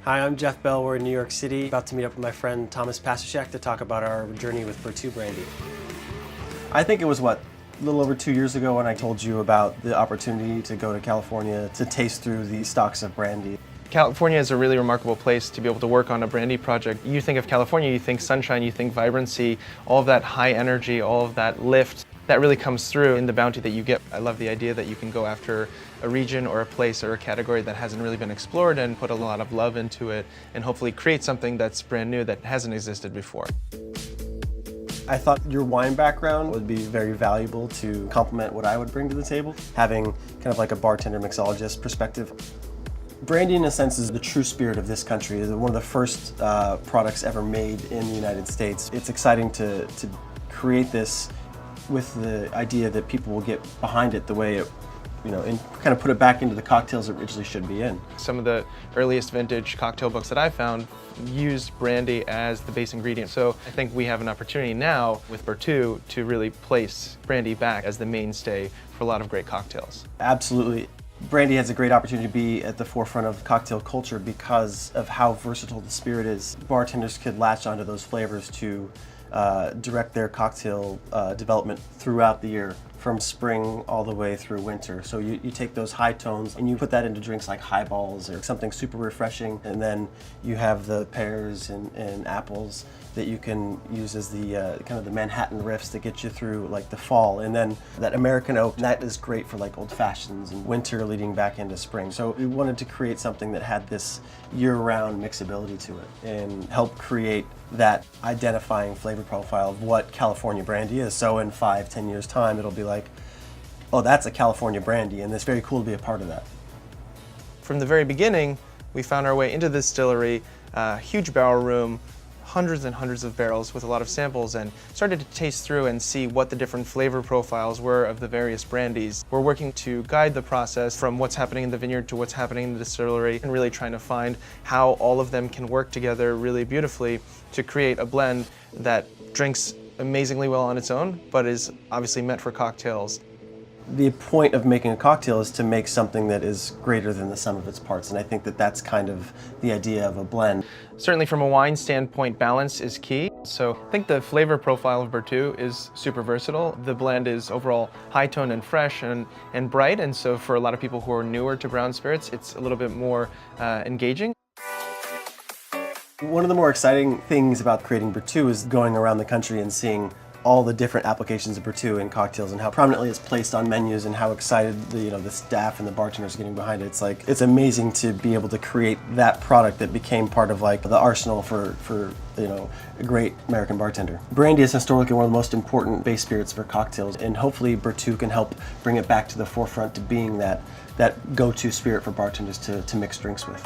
Hi, I'm Jeff Bell. We're in New York City, about to meet up with my friend Thomas Pastuszak to talk about our journey with BERTOUX Brandy. I think it was, a little over 2 years ago when I told you about the opportunity to go to California to taste through the stocks of brandy. California is a really remarkable place to be able to work on a brandy project. You think of California, you think sunshine, you think vibrancy, all of that high energy, all of that lift. That really comes through in the bounty that you get. I love the idea that you can go after a region or a place or a category that hasn't really been explored and put a lot of love into it and hopefully create something that's brand new that hasn't existed before. I thought your wine background would be very valuable to complement what I would bring to the table, having kind of like a bartender mixologist perspective. Brandy, in a sense, is the true spirit of this country. It's one of the first products ever made in the United States. It's exciting to create this with the idea that people will get behind it the way it, and kind of put it back into the cocktails it originally should be in. Some of the earliest vintage cocktail books that I found used brandy as the base ingredient. So I think we have an opportunity now with BERTOUX to really place brandy back as the mainstay for a lot of great cocktails. Absolutely. Brandy has a great opportunity to be at the forefront of cocktail culture because of how versatile the spirit is. Bartenders could latch onto those flavors to direct their cocktail development throughout the year, from spring all the way through winter. So you take those high tones and you put that into drinks like highballs or something super refreshing, and then you have the pears and apples that you can use as the kind of the Manhattan riffs that get you through like the fall, and then that American oak, that is great for like old fashions and winter leading back into spring. So we wanted to create something that had this year-round mixability to it and help create that identifying flavor profile of what California Brandy is. So in 5-10 years time, it'll be like, oh, that's a California Brandy, and it's very cool to be a part of that. From the very beginning, we found our way into the distillery, huge barrel room, hundreds and hundreds of barrels with a lot of samples, and started to taste through and see what the different flavor profiles were of the various brandies. We're working to guide the process from what's happening in the vineyard to what's happening in the distillery, and really trying to find how all of them can work together really beautifully to create a blend that drinks amazingly well on its own, but is obviously meant for cocktails. The point of making a cocktail is to make something that is greater than the sum of its parts, and I think that that's kind of the idea of a blend. Certainly from a wine standpoint, balance is key. So I think the flavor profile of BERTOUX is super versatile. The blend is overall high tone and fresh and bright, and so for a lot of people who are newer to brown spirits, it's a little bit more engaging. One of the more exciting things about creating BERTOUX is going around the country and seeing all the different applications of BERTOUX in cocktails and how prominently it's placed on menus and how excited the staff and the bartenders are getting behind it. It's amazing to be able to create that product that became part of like the arsenal for a great American bartender. Brandy is historically one of the most important base spirits for cocktails, and hopefully BERTOUX can help bring it back to the forefront to being that go-to spirit for bartenders to mix drinks with.